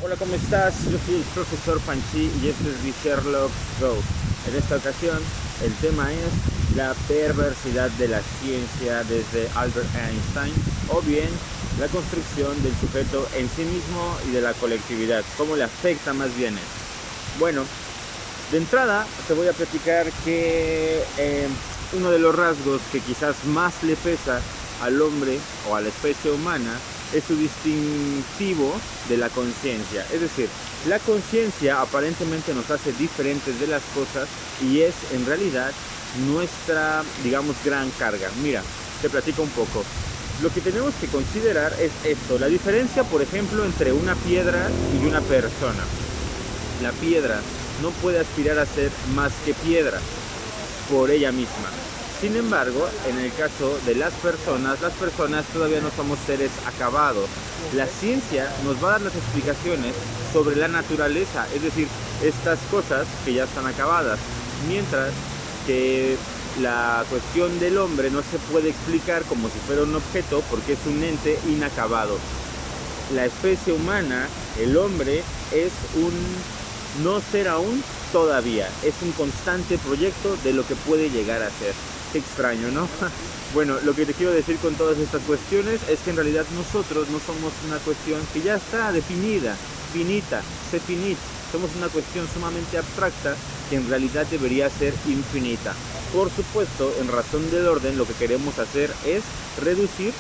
Hola, ¿cómo estás? Yo soy el profesor Panchi y esto es The Sherlock Go. En esta ocasión, el tema es la perversidad de la ciencia desde Albert Einstein, o bien la construcción del sujeto en sí mismo y de la colectividad, cómo le afecta más bien esto. Bueno, de entrada te voy a platicar que uno de los rasgos que quizás más le pesa al hombre o a la especie humana es su distintivo de la conciencia. Es decir, la conciencia aparentemente nos hace diferentes de las cosas y es en realidad nuestra, digamos, gran carga. Mira, te platico un poco. Lo que tenemos que considerar es esto, la diferencia, por ejemplo, entre una piedra y una persona. La piedra no puede aspirar a ser más que piedra por ella misma. Sin embargo, en el caso de las personas todavía no somos seres acabados. La ciencia nos va a dar las explicaciones sobre la naturaleza, es decir, estas cosas que ya están acabadas, mientras que la cuestión del hombre no se puede explicar como si fuera un objeto porque es un ente inacabado. La especie humana, el hombre, es un no ser aún todavía, es un constante proyecto de lo que puede llegar a ser. Qué extraño, ¿no? Bueno, lo que te quiero decir con todas estas cuestiones es que en realidad nosotros no somos una cuestión que ya está definida, finita, se finit. Somos una cuestión sumamente abstracta que en realidad debería ser infinita. Por supuesto, en razón del orden, lo que queremos hacer es reducir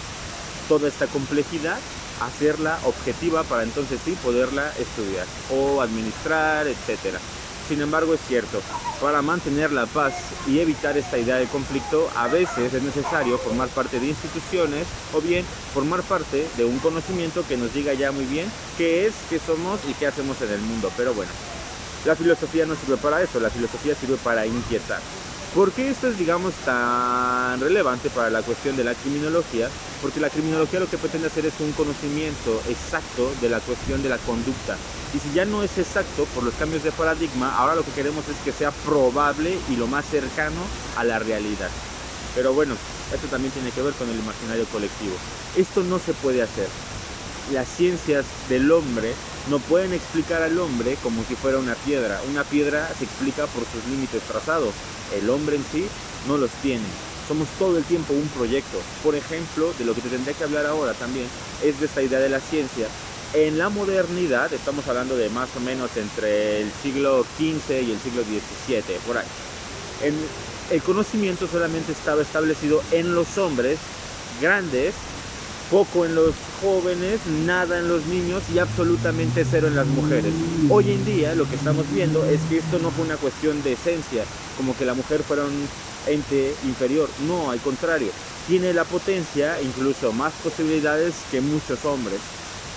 toda esta complejidad, hacerla objetiva para entonces sí poderla estudiar o administrar, etcétera. Sin embargo, es cierto, para mantener la paz y evitar esta idea de conflicto, a veces es necesario formar parte de instituciones o bien formar parte de un conocimiento que nos diga ya muy bien qué es, qué somos y qué hacemos en el mundo. Pero bueno, la filosofía no sirve para eso, la filosofía sirve para inquietar. ¿Por qué esto es, digamos, tan relevante para la cuestión de la criminología? Porque la criminología lo que pretende hacer es un conocimiento exacto de la cuestión de la conducta. Y si ya no es exacto por los cambios de paradigma, ahora lo que queremos es que sea probable y lo más cercano a la realidad. Pero bueno, esto también tiene que ver con el imaginario colectivo. Esto no se puede hacer. Las ciencias del hombre no pueden explicar al hombre como si fuera una piedra. Una piedra se explica por sus límites trazados. El hombre en sí no los tiene. Somos todo el tiempo un proyecto. Por ejemplo, de lo que te tendría que hablar ahora también es de esta idea de la ciencia. En la modernidad, estamos hablando de más o menos entre el siglo XV y el siglo XVII, por ahí. El conocimiento solamente estaba establecido en los hombres grandes, poco en los jóvenes, nada en los niños y absolutamente cero en las mujeres. Hoy en día lo que estamos viendo es que esto no fue una cuestión de esencia, como que la mujer fuera un ente inferior. No, al contrario, tiene la potencia, incluso más posibilidades que muchos hombres.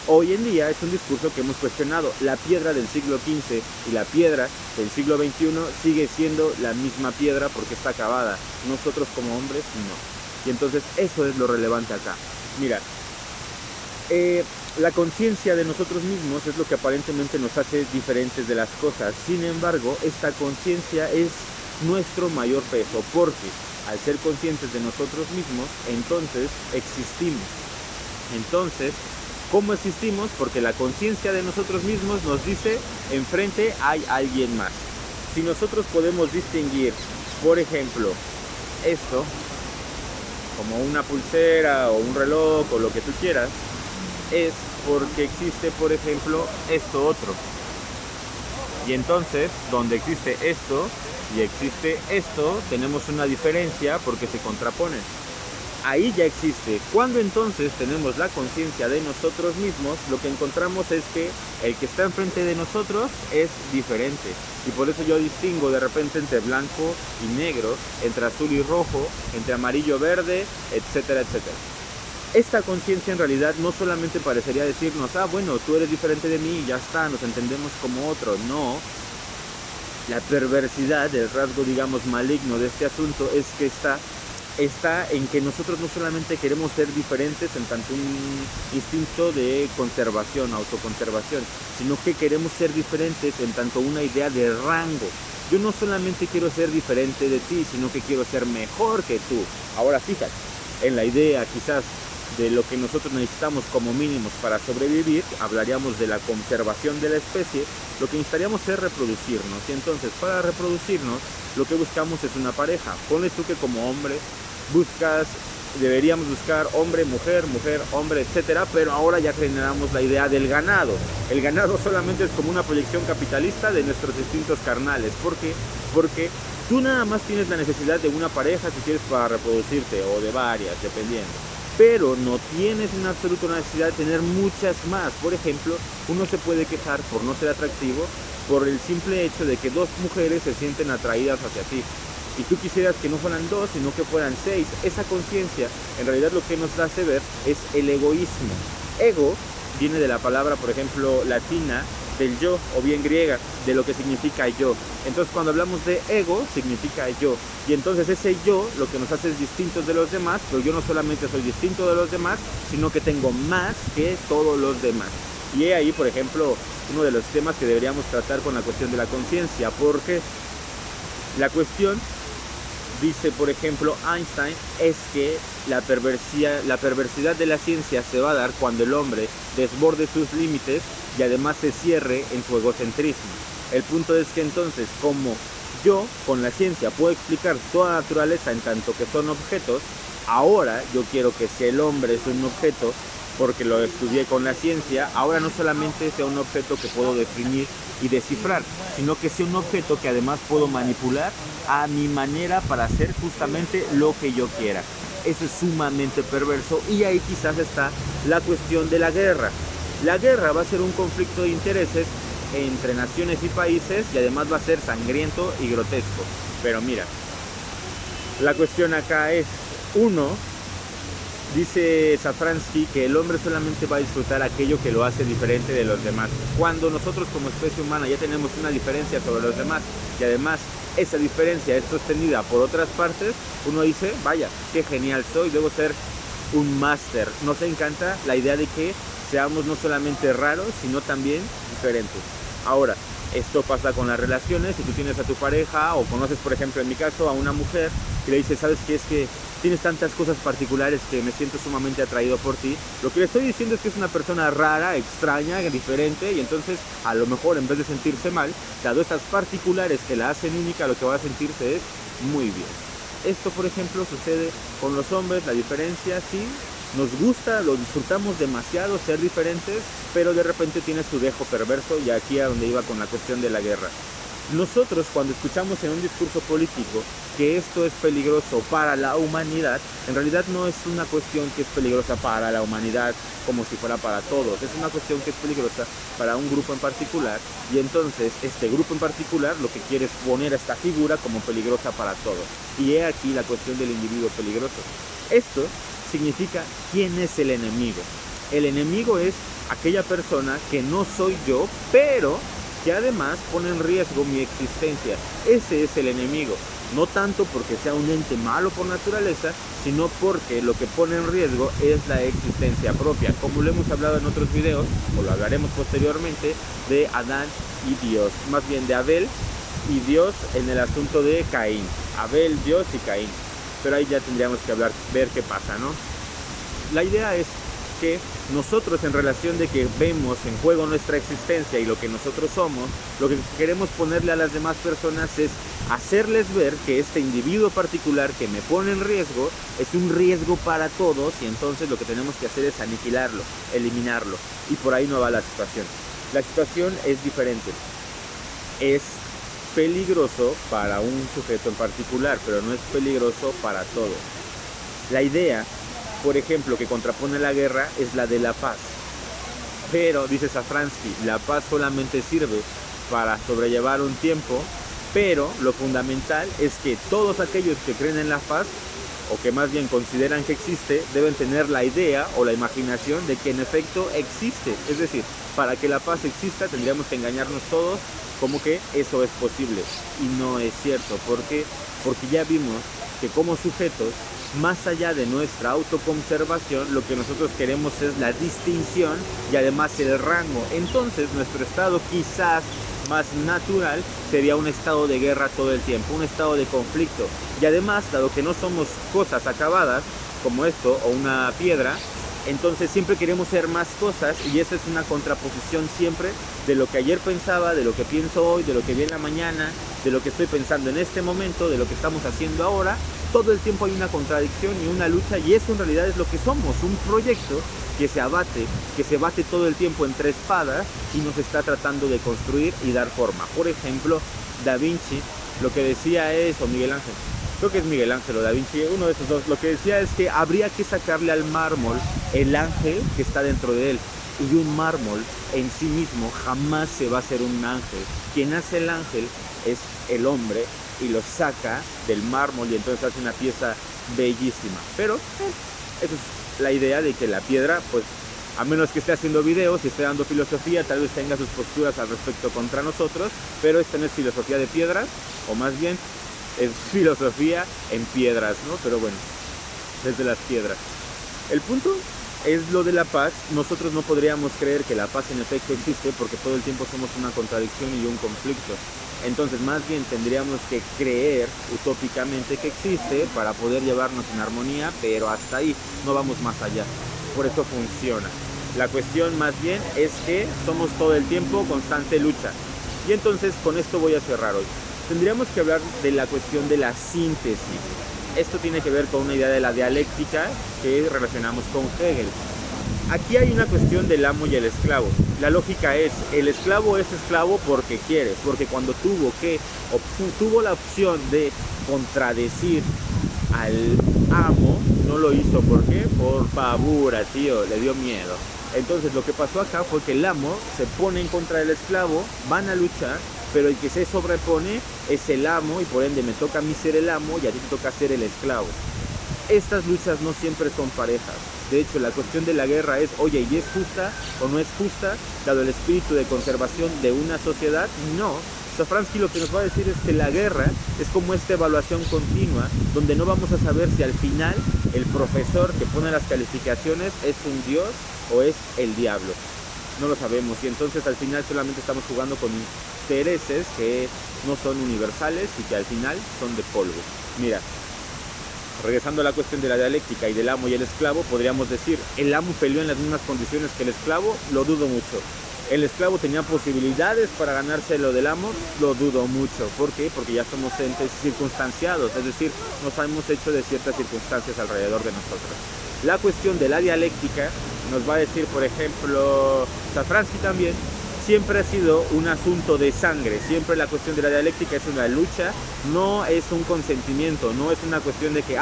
Hoy en día es un discurso que hemos cuestionado. La piedra del siglo XV y la piedra del siglo XXI sigue siendo la misma piedra porque está acabada. Nosotros como hombres no. Y entonces eso es lo relevante acá. Mira, la conciencia de nosotros mismos es lo que aparentemente nos hace diferentes de las cosas. Sin embargo, esta conciencia es nuestro mayor peso, porque al ser conscientes de nosotros mismos, entonces existimos. Entonces, ¿cómo existimos? Porque la conciencia de nosotros mismos nos dice, enfrente hay alguien más. Si nosotros podemos distinguir, por ejemplo, esto como una pulsera o un reloj o lo que tú quieras, es porque existe, por ejemplo, esto otro. Y entonces, donde existe esto y existe esto, tenemos una diferencia porque se contraponen. Ahí ya existe. Cuando entonces tenemos la conciencia de nosotros mismos, lo que encontramos es que el que está enfrente de nosotros es diferente. Y por eso yo distingo de repente entre blanco y negro, entre azul y rojo, entre amarillo y verde, etcétera, etcétera. Esta conciencia en realidad no solamente parecería decirnos, ah, bueno, tú eres diferente de mí y ya está, nos entendemos como otro. No. La perversidad, el rasgo, digamos, maligno de este asunto es que está en que nosotros no solamente queremos ser diferentes en tanto un instinto de conservación, autoconservación, sino que queremos ser diferentes en tanto una idea de rango. Yo no solamente quiero ser diferente de ti, sino que quiero ser mejor que tú. Ahora fíjate, en la idea quizás de lo que nosotros necesitamos como mínimos para sobrevivir, hablaríamos de la conservación de la especie, lo que necesitaríamos es reproducirnos. Y entonces, para reproducirnos, lo que buscamos es una pareja. Ponle tú que como hombre deberíamos buscar hombre, mujer, mujer, hombre, etcétera, pero ahora ya generamos la idea del ganado. El ganado solamente es como una proyección capitalista de nuestros instintos carnales. ¿Por qué? Porque tú nada más tienes la necesidad de una pareja si quieres para reproducirte, o de varias, dependiendo. Pero no tienes en absoluto la necesidad de tener muchas más. Por ejemplo, uno se puede quejar por no ser atractivo por el simple hecho de que dos mujeres se sienten atraídas hacia ti. Y tú quisieras que no fueran dos, sino que fueran 6. Esa conciencia, en realidad lo que nos hace ver es el egoísmo. Ego viene de la palabra, por ejemplo, latina, del yo, o bien griega, de lo que significa yo. Entonces cuando hablamos de ego, significa yo. Y entonces ese yo lo que nos hace es distintos de los demás, pero yo no solamente soy distinto de los demás, sino que tengo más que todos los demás. Y he ahí, por ejemplo, uno de los temas que deberíamos tratar con la cuestión de la conciencia, porque la cuestión, dice por ejemplo Einstein, es que la perversidad de la ciencia se va a dar cuando el hombre desborde sus límites y además se cierre en su egocentrismo. El punto es que entonces, como yo con la ciencia puedo explicar toda la naturaleza en tanto que son objetos, ahora yo quiero que si el hombre es un objeto, porque lo estudié con la ciencia, ahora no solamente sea un objeto que puedo definir y descifrar, sino que sea un objeto que además puedo manipular a mi manera para hacer justamente lo que yo quiera. Eso es sumamente perverso, y ahí quizás está la cuestión de la guerra. La guerra va a ser un conflicto de intereses entre naciones y países, y además va a ser sangriento y grotesco. Pero mira, la cuestión acá es, uno, dice Safransky que el hombre solamente va a disfrutar aquello que lo hace diferente de los demás. Cuando nosotros como especie humana ya tenemos una diferencia sobre los demás, y además esa diferencia es sostenida por otras partes, uno dice, vaya, qué genial soy, debo ser un máster. Nos encanta la idea de que seamos no solamente raros, sino también diferentes. Ahora, esto pasa con las relaciones. Si tú tienes a tu pareja, o conoces, por ejemplo, en mi caso, a una mujer, y le dices, ¿sabes qué? Es que tienes tantas cosas particulares que me siento sumamente atraído por ti. Lo que le estoy diciendo es que es una persona rara, extraña, diferente, y entonces a lo mejor en vez de sentirse mal, dado estas particulares que la hacen única, lo que va a sentirse es muy bien. Esto, por ejemplo, sucede con los hombres. La diferencia, sí, nos gusta, lo disfrutamos demasiado ser diferentes, pero de repente tiene su dejo perverso, y aquí a donde iba con la cuestión de la guerra. Nosotros, cuando escuchamos en un discurso político que esto es peligroso para la humanidad, en realidad no es una cuestión que es peligrosa para la humanidad como si fuera para todos, es una cuestión que es peligrosa para un grupo en particular, y entonces este grupo en particular lo que quiere es poner a esta figura como peligrosa para todos. Y he aquí la cuestión del individuo peligroso. Esto significa quién es el enemigo. El enemigo es aquella persona que no soy yo, pero que además pone en riesgo mi existencia. Ese es el enemigo. No tanto porque sea un ente malo por naturaleza, sino porque lo que pone en riesgo es la existencia propia, como lo hemos hablado en otros videos, o lo hablaremos posteriormente, de Adán y Dios, más bien de Abel y Dios en el asunto de Caín. Abel, Dios y Caín. Pero ahí ya tendríamos que ver qué pasa, ¿no? La idea es que nosotros, en relación de que vemos en juego nuestra existencia y lo que nosotros somos, lo que queremos ponerle a las demás personas es hacerles ver que este individuo particular que me pone en riesgo es un riesgo para todos, y entonces lo que tenemos que hacer es aniquilarlo, eliminarlo, y por ahí no va la situación. La situación es diferente. Es peligroso para un sujeto en particular, pero no es peligroso para todos. La idea, por ejemplo, que contrapone la guerra es la de la paz. Pero, dice Safransky, la paz solamente sirve para sobrellevar un tiempo, pero lo fundamental es que todos aquellos que creen en la paz, o que más bien consideran que existe, deben tener la idea o la imaginación de que en efecto existe. Es decir, para que la paz exista tendríamos que engañarnos todos como que eso es posible, y no es cierto. ¿Por qué? Porque ya vimos que como sujetos, más allá de nuestra autoconservación, lo que nosotros queremos es la distinción y además el rango. Entonces nuestro estado quizás más natural sería un estado de guerra todo el tiempo, un estado de conflicto. Y además, dado que no somos cosas acabadas como esto o una piedra, Entonces siempre queremos ser más cosas y esa es una contraposición siempre de lo que ayer pensaba, de lo que pienso hoy, de lo que vi en la mañana, de lo que estoy pensando en este momento, de lo que estamos haciendo ahora. Todo el tiempo hay una contradicción y una lucha, y eso en realidad es lo que somos, un proyecto que se bate todo el tiempo entre espadas y nos está tratando de construir y dar forma. Por ejemplo, Da Vinci lo que decía es, o Miguel Ángel, creo que es Miguel Ángel o Da Vinci, uno de esos dos, lo que decía es que habría que sacarle al mármol el ángel que está dentro de él. Y un mármol en sí mismo jamás se va a hacer un ángel. Quien hace el ángel es el hombre y lo saca del mármol y entonces hace una pieza bellísima. Pero esa es la idea de que la piedra, pues a menos que esté haciendo videos y esté dando filosofía, tal vez tenga sus posturas al respecto contra nosotros, pero esta no es filosofía de piedras, o más bien es filosofía en piedras, ¿no? Pero bueno, desde las piedras. El punto es lo de la paz. Nosotros no podríamos creer que la paz en efecto existe porque todo el tiempo somos una contradicción y un conflicto. Entonces más bien tendríamos que creer utópicamente que existe para poder llevarnos en armonía, pero hasta ahí, no vamos más allá. Por eso funciona. La cuestión más bien es que somos todo el tiempo constante lucha. Y entonces con esto voy a cerrar hoy. Tendríamos que hablar de la cuestión de la síntesis. Esto tiene que ver con una idea de la dialéctica que relacionamos con Hegel. Aquí hay una cuestión del amo y el esclavo. La lógica es, el esclavo es esclavo porque quiere, porque cuando tuvo la opción de contradecir al amo, no lo hizo. ¿Por qué? Por pavura, tío, le dio miedo. Entonces lo que pasó acá fue que el amo se pone en contra del esclavo, van a luchar, pero el que se sobrepone es el amo y por ende me toca a mí ser el amo y a ti te toca ser el esclavo. Estas luchas no siempre son parejas. De hecho, la cuestión de la guerra es, oye, ¿y es justa o no es justa? Dado el espíritu de conservación de una sociedad, no. Safransky lo que nos va a decir es que la guerra es como esta evaluación continua, donde no vamos a saber si al final el profesor que pone las calificaciones es un dios o es el diablo. No lo sabemos, y entonces al final solamente estamos jugando con intereses que no son universales y que al final son de polvo. Mira, regresando a la cuestión de la dialéctica y del amo y el esclavo, podríamos decir, el amo peleó en las mismas condiciones que el esclavo, lo dudo mucho. El esclavo tenía posibilidades para ganarse lo del amo, lo dudo mucho. ¿Por qué? Porque ya somos entes circunstanciados, es decir, nos hemos hecho de ciertas circunstancias alrededor de nosotros. La cuestión de la dialéctica nos va a decir, por ejemplo, Safransky también, siempre ha sido un asunto de sangre. Siempre la cuestión de la dialéctica es una lucha, no es un consentimiento, no es una cuestión de que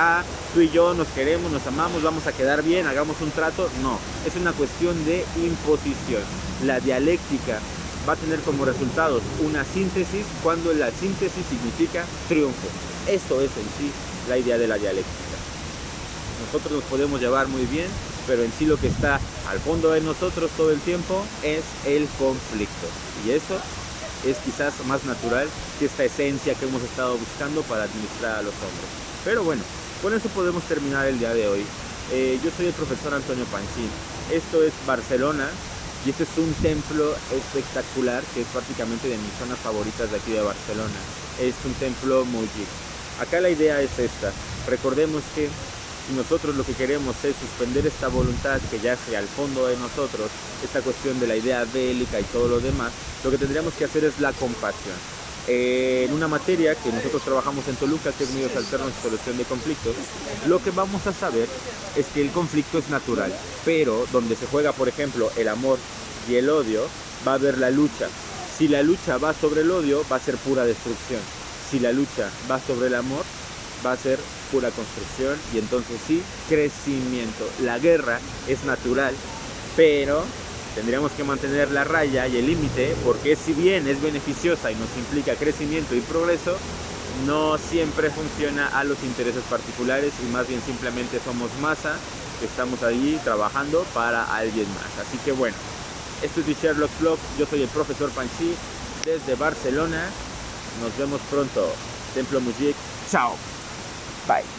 tú y yo nos queremos, nos amamos, vamos a quedar bien, hagamos un trato. No, es una cuestión de imposición. La dialéctica va a tener como resultados una síntesis, cuando la síntesis significa triunfo. Eso es en sí la idea de la dialéctica. Nosotros nos podemos llevar muy bien, pero en sí lo que está al fondo de nosotros todo el tiempo es el conflicto. Y eso es quizás más natural que esta esencia que hemos estado buscando para administrar a los hombres. Pero bueno, con eso podemos terminar el día de hoy. Yo soy el profesor Antonio Pancín. Esto es Barcelona y este es un templo espectacular que es prácticamente de mis zonas favoritas de aquí de Barcelona. Es un templo Moujik. Acá la idea es esta. Recordemos que si nosotros lo que queremos es suspender esta voluntad que yace al fondo de nosotros, esta cuestión de la idea bélica y todo lo demás, lo que tendríamos que hacer es la compasión. En una materia que nosotros trabajamos en Toluca, que es medios alternos y solución de conflictos, lo que vamos a saber es que el conflicto es natural, pero donde se juega, por ejemplo, el amor y el odio, va a haber la lucha. Si la lucha va sobre el odio, va a ser pura destrucción. Si la lucha va sobre el amor, va a ser pura construcción y entonces sí, crecimiento. La guerra es natural, pero tendríamos que mantener la raya y el límite, porque si bien es beneficiosa y nos implica crecimiento y progreso, no siempre funciona a los intereses particulares y más bien simplemente somos masa que estamos ahí trabajando para alguien más. Así que bueno, esto es The Sherlock Vlog, yo soy el profesor Panchi desde Barcelona, nos vemos pronto. Templo Moujik, chao, bye.